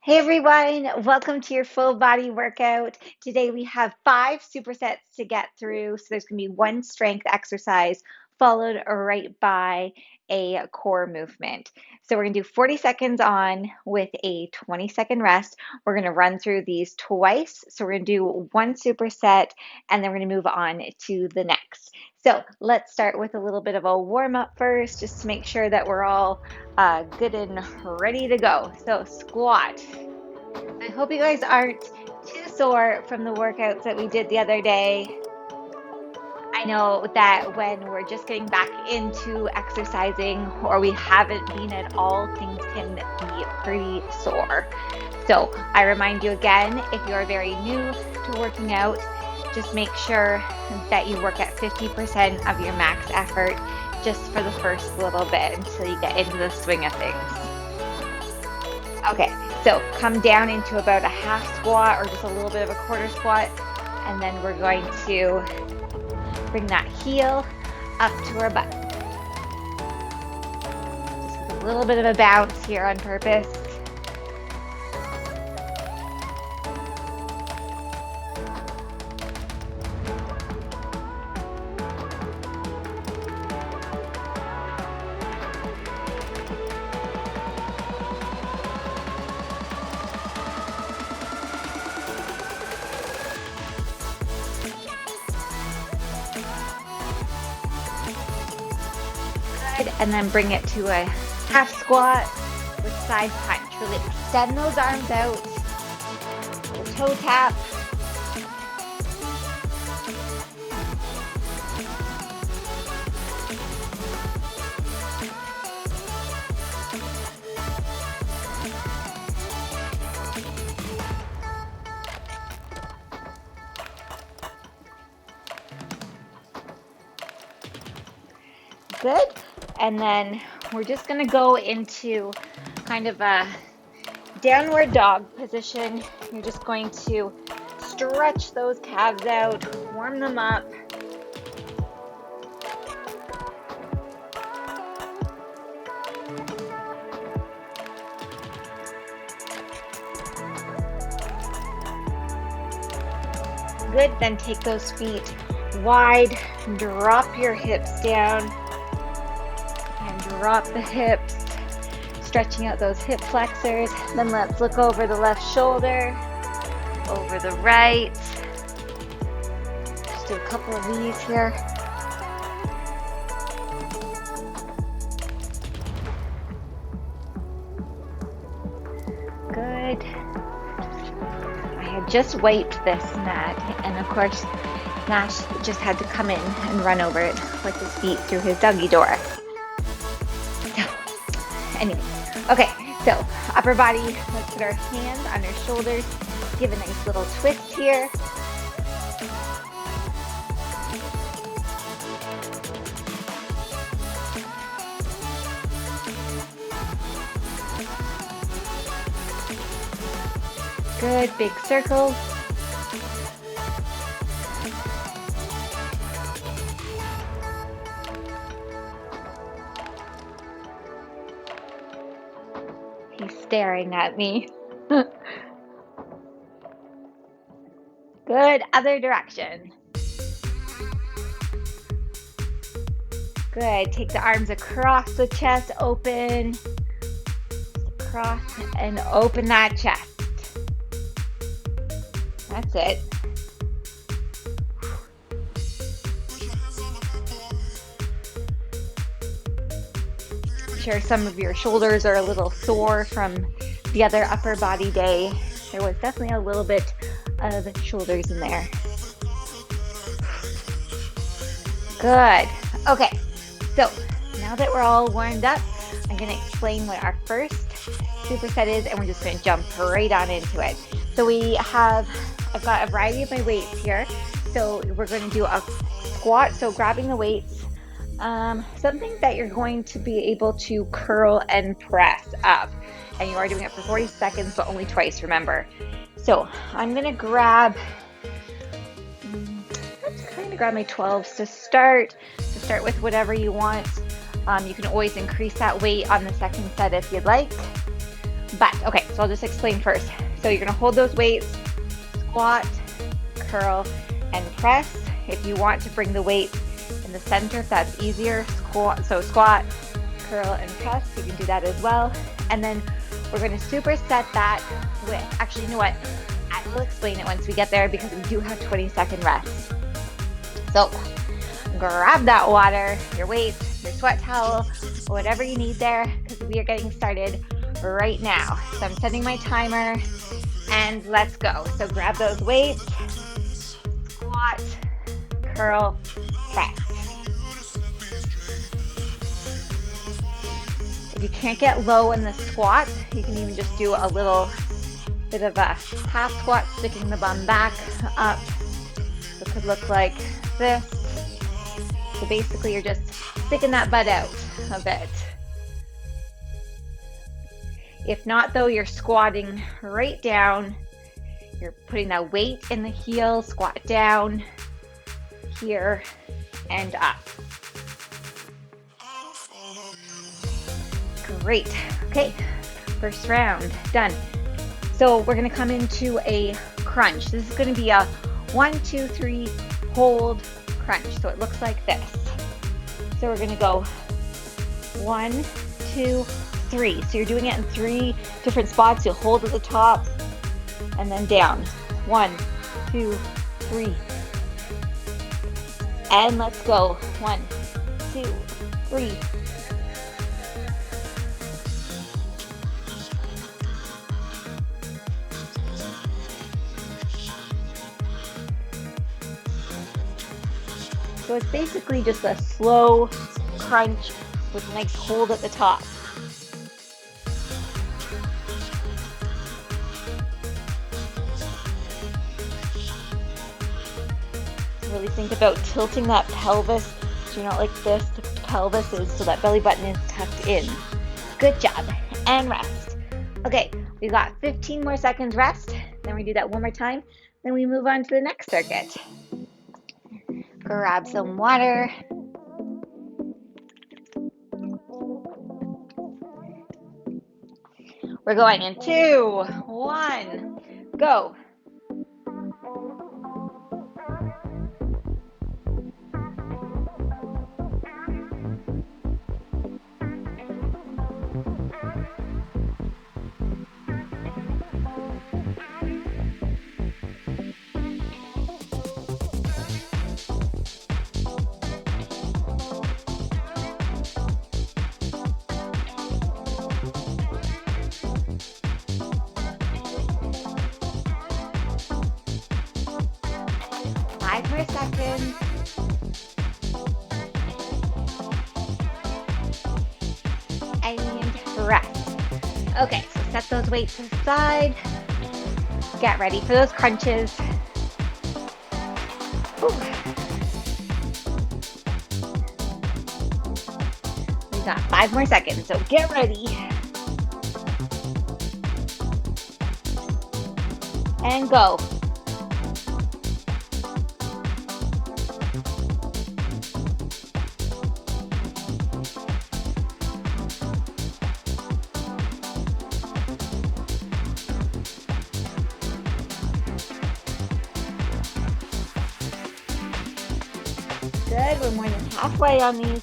Hey everyone, welcome to your full body workout. Today we have 5 supersets to get through. So there's going to be one strength exercise followed right by a core movement. So we're going to do 40 seconds on with a 20-second rest. We're going to run through these twice. So we're going to do one superset and then we're going to move on to the next. So let's start with a little bit of a warm up first, just to make sure that we're all good and ready to go. So squat. I hope you guys aren't too sore from the workouts that we did the other day. I know that when we're just getting back into exercising or we haven't been at all, things can be pretty sore. So I remind you again, if you're very new to working out, just make sure that you work at 50% of your max effort just for the first little bit until you get into the swing of things. Okay, so come down into about a half squat or just a little bit of a quarter squat, and then we're going to bring that heel up to our butt. Just with a little bit of a bounce here on purpose. And then bring it to a half squat with side punch. Really extend those arms out. Little toe tap. Good. And then we're just going to go into kind of a downward dog position. You're just going to stretch those calves out, warm them up. Good. Then take those feet wide, drop your hips down. Drop the hips, stretching out those hip flexors. Then let's look over the left shoulder, over the right. Just do a couple of these here. Good. I had just wiped this mat, and of course, Nash just had to come in and run over it with his feet through his doggy door. Anyway, okay, so upper body, let's put our hands on our shoulders, give a nice little twist here. Good, big circles. Staring at me. Good, other direction. Good, take the arms across the chest, open, across and open that chest. That's it. I'm sure some of your shoulders are a little sore from the other upper body day. There was definitely a little bit of shoulders in there. Good. Okay, so now that we're all warmed up, I'm going to explain what our first superset is, and we're just going to jump right on into it. So I've got a variety of my weights here. So we're going to do a squat, so grabbing the weights, something that you're going to be able to curl and press up. And you are doing it for 40 seconds, but only twice, remember. So I'm going to grab my 12s to start with whatever you want. You can always increase that weight on the second set if you'd like. But okay, so I'll just explain first. So you're gonna hold those weights, squat, curl, and press. If you want to bring the weight in the center, if that's easier, squat, curl, and press, you can do that as well. And then we're gonna superset that with, actually, you know what? I will explain it once we get there because we do have 20-second rest. So grab that water, your weights, your sweat towel, whatever you need there, because we are getting started right now. So I'm setting my timer and let's go. So grab those weights, squat, curl, press. If you can't get low in the squat, you can even just do a little bit of a half squat, sticking the bum back up. So it could look like this. So basically you're just sticking that butt out a bit. If not though, you're squatting right down. You're putting that weight in the heel, squat down, here, and up. Great. Okay, first round done. So we're gonna come into a crunch. This is gonna be a 1, 2, 3 hold crunch. So it looks like this. So we're gonna go 1, 2, 3. So you're doing it in 3 different spots. You'll hold at the top and then down. 1, 2, 3. And let's go. 1, 2, 3. So it's basically just a slow crunch with a nice hold at the top. Really think about tilting that pelvis so you're not like this. The pelvis is so that belly button is tucked in. Good job. And rest. Okay, we got 15 more seconds rest. Then we do that one more time. Then we move on to the next circuit. Grab some water. We're going in 2, 1, go. For a second. And rest. Okay, so set those weights aside. Get ready for those crunches. Ooh. We got 5 more seconds, so get ready. And go. Good, we're more than halfway on these.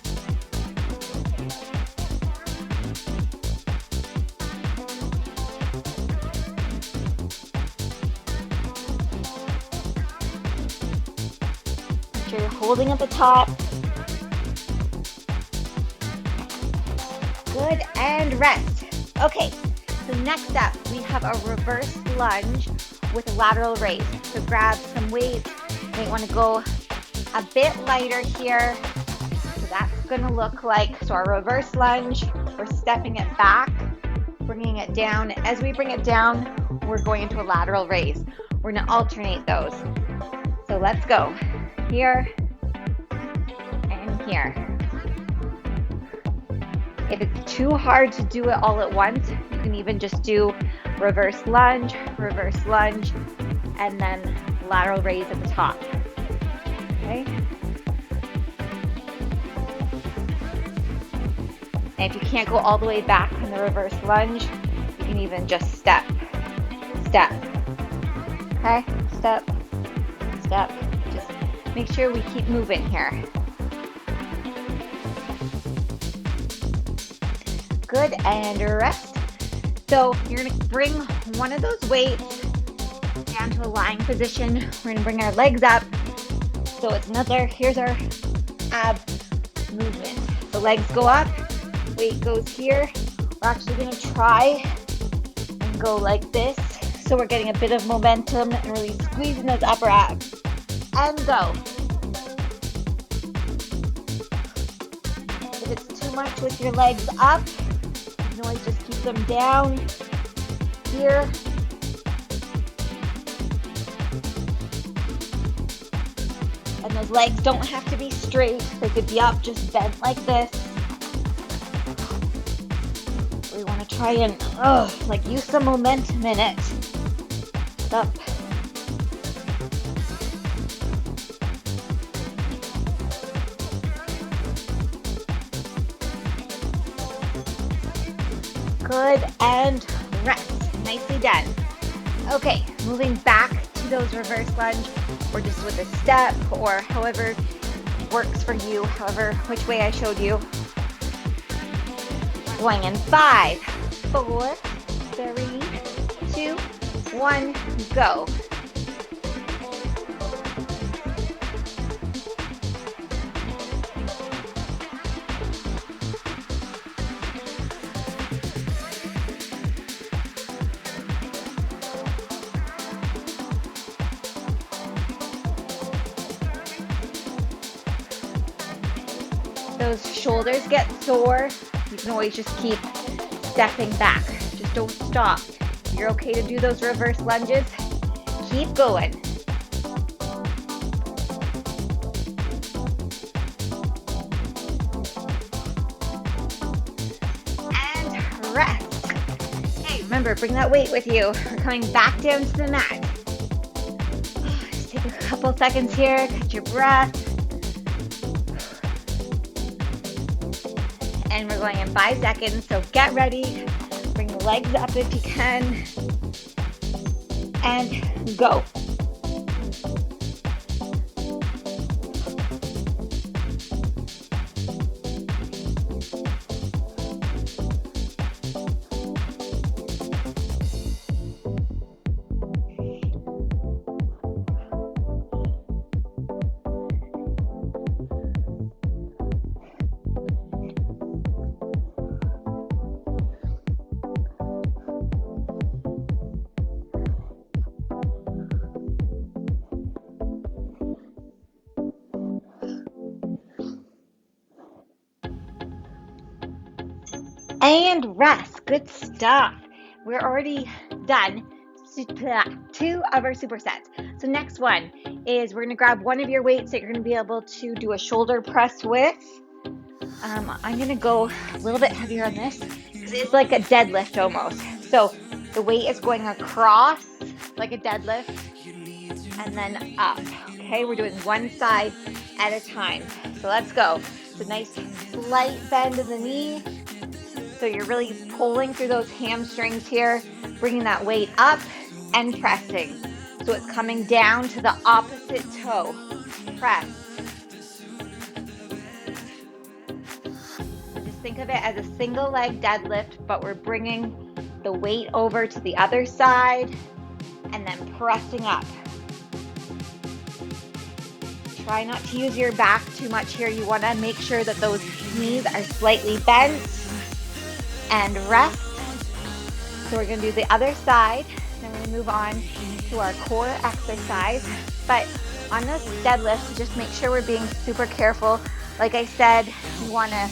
Make sure you're holding at the top. Good, and rest. Okay, so next up, we have a reverse lunge with a lateral raise. So grab some weights. You might want to go a bit lighter here. So that's going to look like, so our reverse lunge, we're stepping it back, bringing it down. As we bring it down, we're going into a lateral raise. We're going to alternate those. So let's go. Here and here. If it's too hard to do it all at once, you can even just do reverse lunge, and then lateral raise at the top. Okay. And if you can't go all the way back in the reverse lunge, you can even just step, step. Okay, step, step. Just make sure we keep moving here. Good, and rest. So you're gonna bring one of those weights down to a lying position. We're gonna bring our legs up. So it's another, here's our ab movement. The legs go up, weight goes here. We're actually gonna try and go like this. So we're getting a bit of momentum and really squeezing those upper abs. And go. If it's too much with your legs up, you can always just keep them down here. And those legs don't have to be straight. They could be up, just bent like this. We want to try and like use some momentum in it. Up. Good, and rest. Nicely done. Okay, moving back to those reverse lunge, or just with a step, or however works for you, however, which way I showed you. Going in 5, 4, 3, 2, 1, go. Those shoulders get sore, you can always just keep stepping back. Just don't stop. You're okay to do those reverse lunges. Keep going. And rest. Hey, remember, bring that weight with you. We're coming back down to the mat. Just take a couple seconds here, catch your breath. And we're going in 5 seconds, so get ready. Bring the legs up if you can. And go. And rest. Good stuff. We're already done 2 of our supersets. So next one is we're going to grab one of your weights that you're going to be able to do a shoulder press with. I'm going to go a little bit heavier on this because it's like a deadlift almost. So the weight is going across like a deadlift and then up. Okay, we're doing one side at a time. So let's go. It's a nice slight bend in the knee. So you're really pulling through those hamstrings here, bringing that weight up and pressing. So it's coming down to the opposite toe. Press. Just think of it as a single leg deadlift, but we're bringing the weight over to the other side and then pressing up. Try not to use your back too much here. You want to make sure that those knees are slightly bent. And rest. So we're going to do the other side. Then we're going to move on to our core exercise. But on those deadlifts, just make sure we're being super careful. Like I said, you want to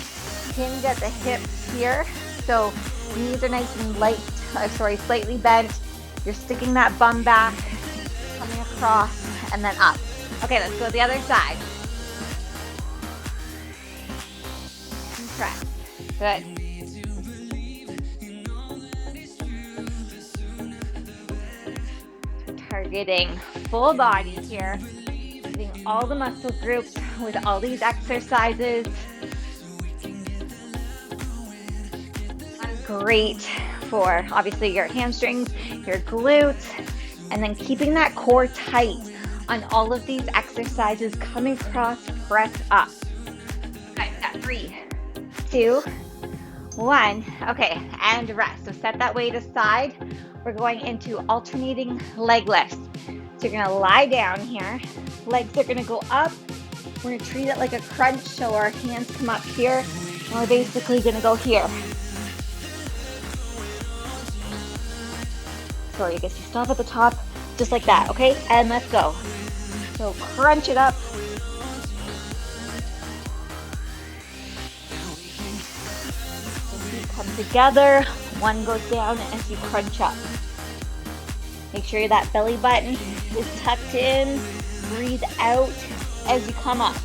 hinge at the hips here. So knees are nice and slightly bent. You're sticking that bum back, coming across, and then up. Okay, let's go the other side. And press. Good. Targeting full body here, using all the muscle groups with all these exercises. Great for obviously your hamstrings, your glutes, and then keeping that core tight on all of these exercises. Coming across, press up. Guys, got 3, 2, 1. Okay, and rest. So set that weight aside. We're going into alternating leg lifts. So you're gonna lie down here. Legs are gonna go up. We're gonna treat it like a crunch. So our hands come up here. And we're basically gonna go here. Sorry, I guess you stop at the top, just like that, okay? And let's go. So crunch it up. Come together, one goes down as you crunch up. Make sure that belly button is tucked in. Breathe out as you come up.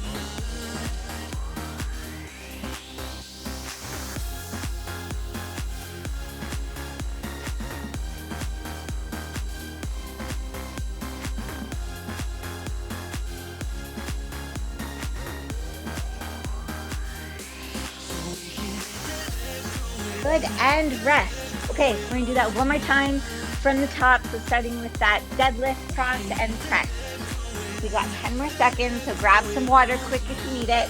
Good, and rest. Okay, we're gonna do that one more time from the top. So starting with that deadlift, cross, and press. We got 10 more seconds, so grab some water quick if you need it.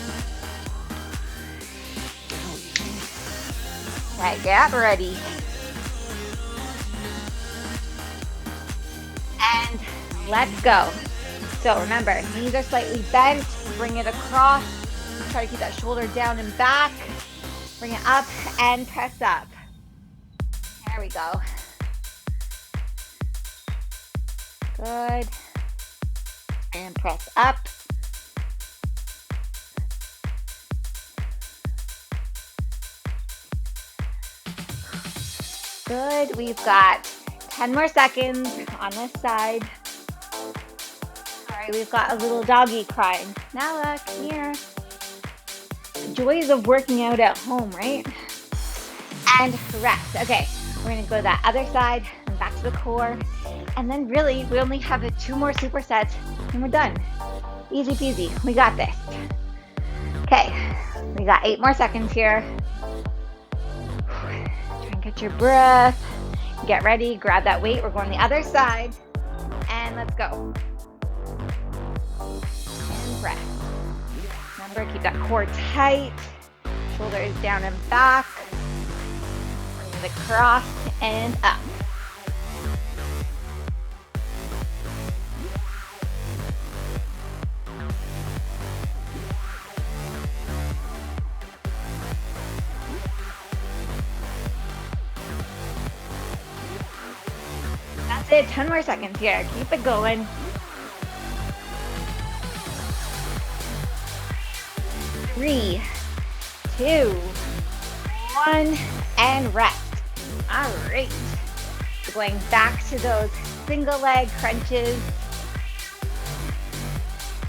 All right, get ready. And let's go. So remember, knees are slightly bent. Bring it across. Try to keep that shoulder down and back. Bring it up and press up. There we go. Good. And press up. Good. We've got 10 more seconds on this side. All right, we've got a little doggy crying. Nala, come here. Joys of working out at home, right? And rest. Okay, we're gonna go to that other side and back to the core. And then really, we only have 2 more supersets and we're done. Easy peasy, we got this. Okay, we got 8 more seconds here. Try and get your breath. Get ready, grab that weight. We're going the other side. And let's go. And rest. Remember, keep that core tight. Shoulders down and back. Bring it across and up. That's it. 10 more seconds here. Keep it going. 3, 2, 1, and rest. All right. We're going back to those single leg crunches.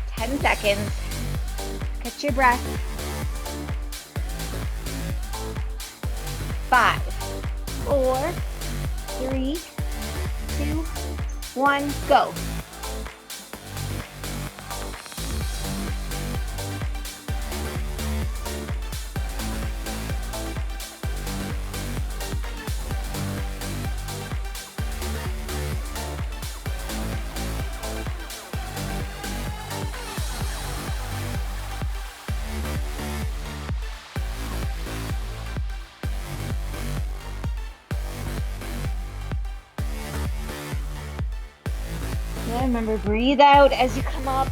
10 seconds. Catch your breath. 5, 4, 3, 2, 1, go. Remember, breathe out as you come up.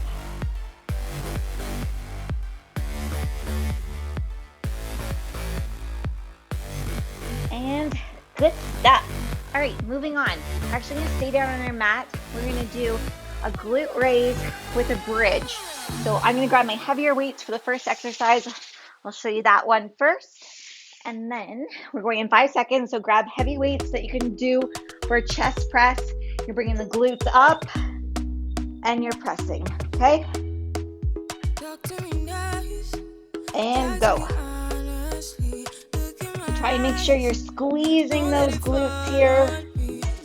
And good stuff. All right, moving on. We're actually gonna stay down on our mat. We're gonna do a glute raise with a bridge. So I'm gonna grab my heavier weights for the first exercise. I'll show you that one first. And then we're going in 5 seconds. So grab heavy weights that you can do for a chest press. You're bringing the glutes up and you're pressing, okay? And go. So try and make sure you're squeezing those glutes here.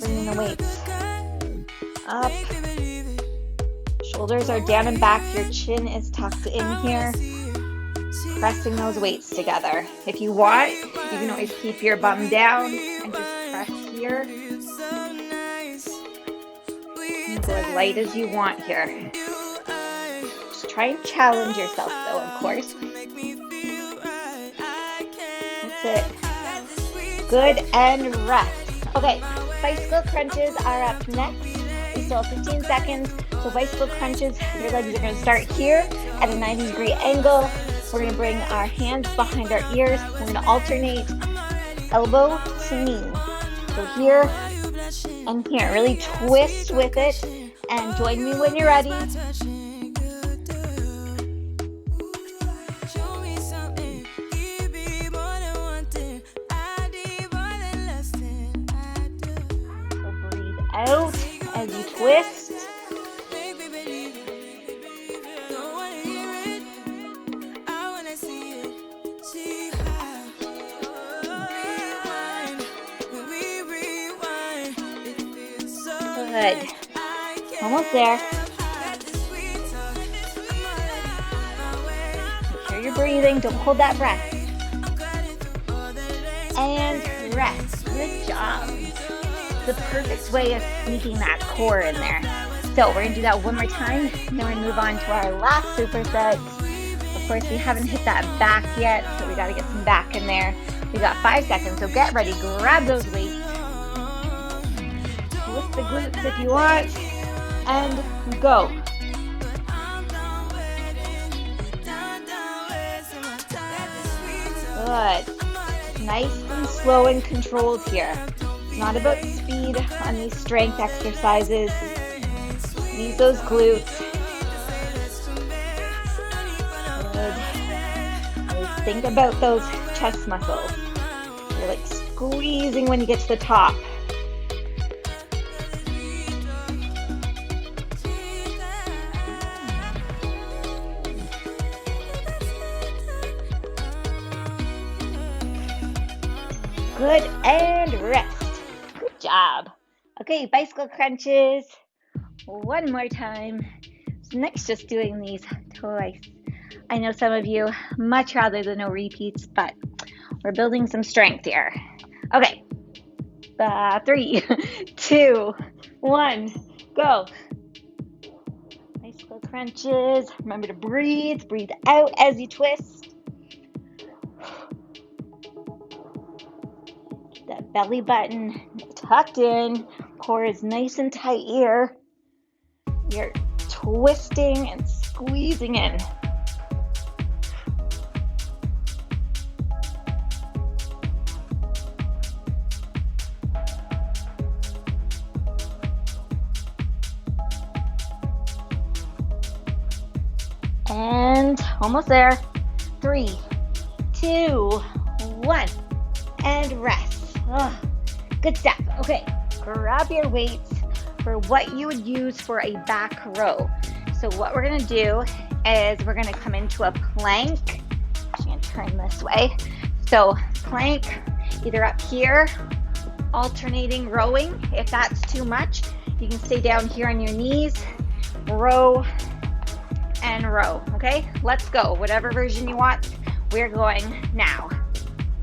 Bringing the weights up. Shoulders are down and back. Your chin is tucked in here. Pressing those weights together. If you want, you can always keep your bum down and just press here. You can go as light as you want here. Just try and challenge yourself though, of course. That's it. Good, and rest. Okay, bicycle crunches are up next. We still have 15 seconds. So bicycle crunches, your legs are going to start here at a 90-degree angle. We're going to bring our hands behind our ears. We're going to alternate elbow to knee. So here and here. Really twist with it. And join me when you're ready. So breathe out as you twist. Good. Almost there. Make sure you're breathing. Don't hold that breath. And rest. Good job. The perfect way of sneaking that core in there. So we're going to do that one more time. Then we're going to move on to our last superset. Of course, we haven't hit that back yet, so we got to get some back in there. We got 5 seconds, so get ready. Grab those weights. Lift the glutes if you want, and go. Good. Nice and slow and controlled here. It's not about speed on these strength exercises. Use those glutes. Good. Always think about those chest muscles. You're like squeezing when you get to the top. Good, and rest. Good job. Okay, bicycle crunches. One more time. So next, just doing these twice. I know some of you much rather than no repeats, but we're building some strength here. Okay, 3, 2, 1, go. Bicycle crunches. Remember to breathe. Breathe out as you twist. That belly button tucked in, core is nice and tight here. You're twisting and squeezing in. And almost there. 3, 2, 1, and rest. Oh, good stuff. Okay, grab your weights for what you would use for a back row. So what we're going to do is we're going to come into a plank. I'm going to turn this way. So plank, either up here, alternating rowing. If that's too much, you can stay down here on your knees, row and row. Okay, let's go. Whatever version you want, we're going now.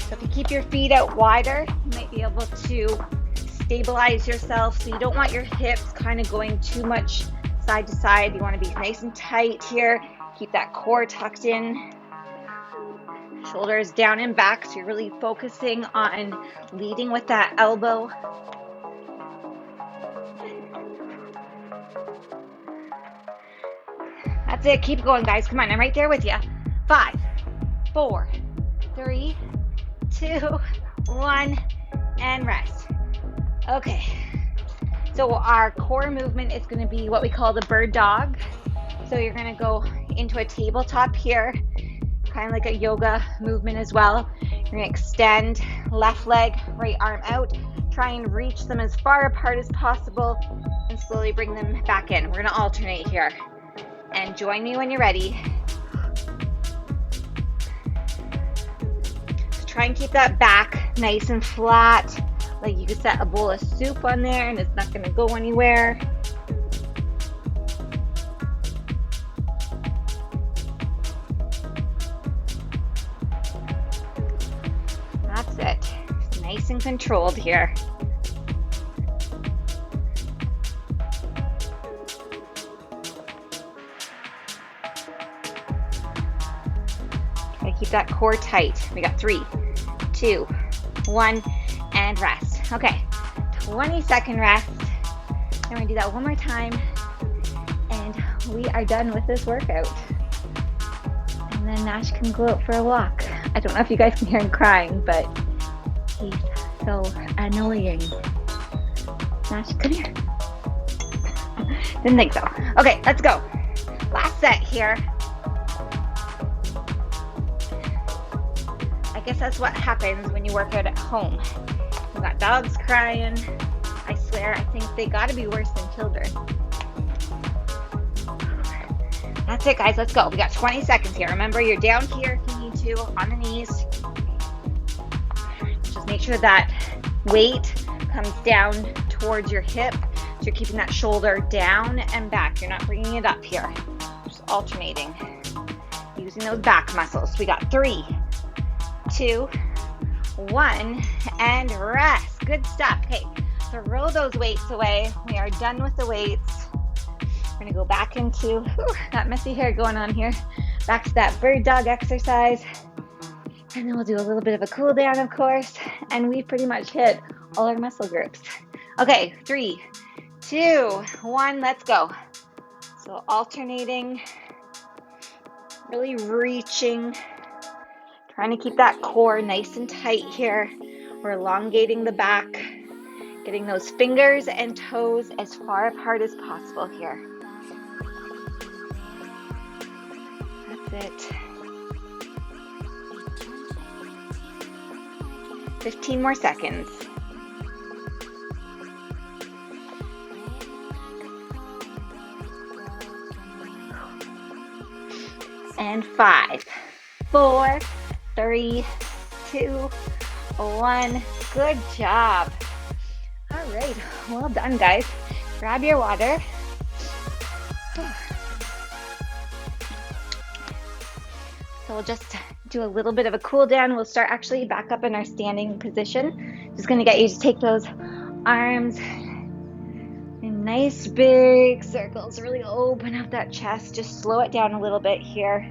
So if you keep your feet out wider, you might be able to stabilize yourself. So you don't want your hips kind of going too much side to side. You want to be nice and tight here. Keep that core tucked in. Shoulders down and back. So you're really focusing on leading with that elbow. That's it. Keep going, guys. Come on. I'm right there with you. 5, 4, 3, 2, 1, and rest. Okay, so our core movement is going to be what we call the bird dog. So you're going to go into a tabletop here, kind of like a yoga movement as well. You're going to extend left leg, right arm out. Try and reach them as far apart as possible and slowly bring them back in. We're going to alternate here. And join me when you're ready. Try and keep that back nice and flat. Like you could set a bowl of soup on there and it's not going to go anywhere. That's it. Nice and controlled here. Gotta keep that core tight. We got 3, 2, 1, and rest. Okay, 20-second rest. I'm gonna do that one more time, and we are done with this workout. And then Nash can go out for a walk. I don't know if you guys can hear him crying, but he's so annoying. Nash, come here. Didn't think so. Okay, let's go. Last set here. I guess that's what happens when you work out at home. We got dogs crying. I swear, I think they gotta be worse than children. That's it, guys. Let's go. We got 20 seconds here. Remember, you're down here if you need to, on the knees. Just make sure that weight comes down towards your hip. So you're keeping that shoulder down and back. You're not bringing it up here. Just alternating. Using those back muscles. We got 3, 2, 1, and rest. Good stuff. Okay, throw those weights away. We are done with the weights. We're gonna go back into that messy hair going on here. Back to that bird dog exercise. And then we'll do a little bit of a cool down, of course. And we pretty much hit all our muscle groups. Okay, 3, 2, 1, let's go. So alternating, really reaching, trying to keep that core nice and tight here. We're elongating the back, getting those fingers and toes as far apart as possible here. That's it. 15 more seconds. And 5, 4, 3, 2, 1. Good job. All right, well done, guys. Grab your water. So we'll just do a little bit of a cool down. We'll start actually back up in our standing position. Just gonna get you to take those arms in nice big circles. Really open up that chest. Just slow it down a little bit here.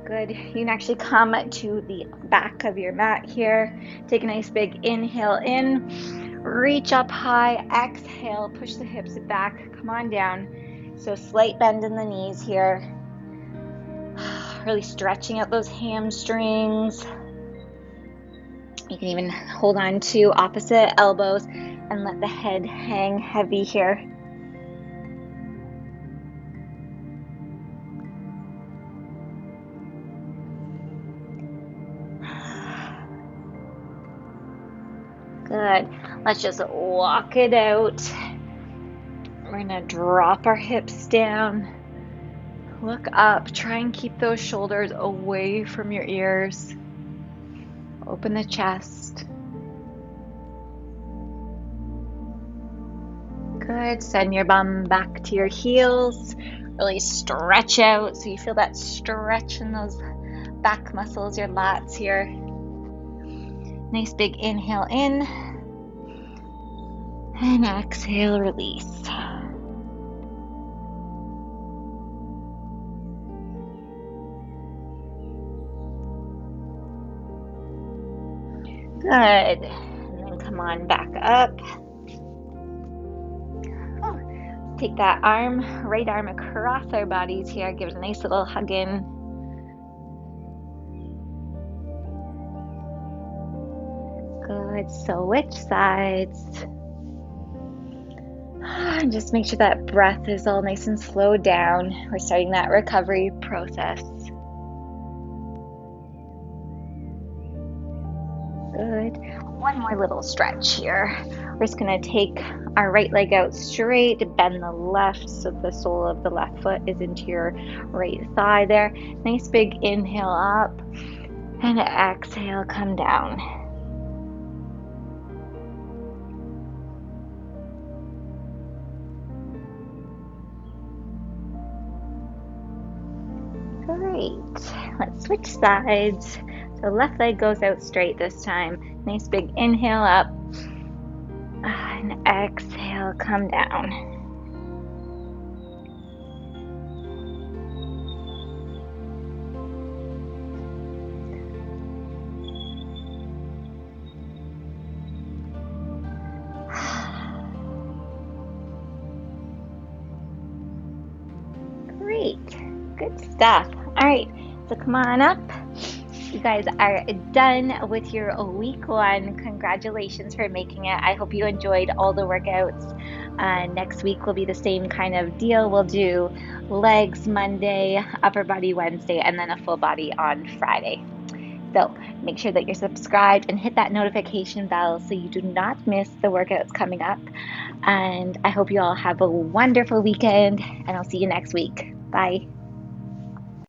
Good. You can actually come to the back of your mat here. Take a nice big inhale in. Reach up high. Exhale. Push the hips back. Come on down. So slight bend in the knees here. Really stretching out those hamstrings. You can even hold on to opposite elbows and let the head hang heavy here. Good. Let's just walk it out. We're going to drop our hips down. Look up. Try and keep those shoulders away from your ears. Open the chest. Good. Send your bum back to your heels. Really stretch out so you feel that stretch in those back muscles, your lats here. Nice big inhale in. And exhale, release. Good. And then come on back up. Take that arm, right arm across our bodies here. Give it a nice little hug in. Good. Switch sides. And just make sure that breath is all nice and slowed down. We're starting that recovery process. Good. One more little stretch here. We're just going to take our right leg out straight, bend the left so the sole of the left foot is into your right thigh there. Nice big inhale up and exhale, come down. Great. Let's switch sides. So left leg goes out straight this time. Nice big inhale up. And exhale, come down. Good stuff. All right, so come on up. You guys are done with your week one. Congratulations for making it. I hope you enjoyed all the workouts. Next week will be the same kind of deal. We'll do legs Monday, upper body Wednesday, and then a full body on Friday. So make sure that you're subscribed and hit that notification bell so you do not miss the workouts coming up. And I hope you all have a wonderful weekend, and I'll see you next week. Bye.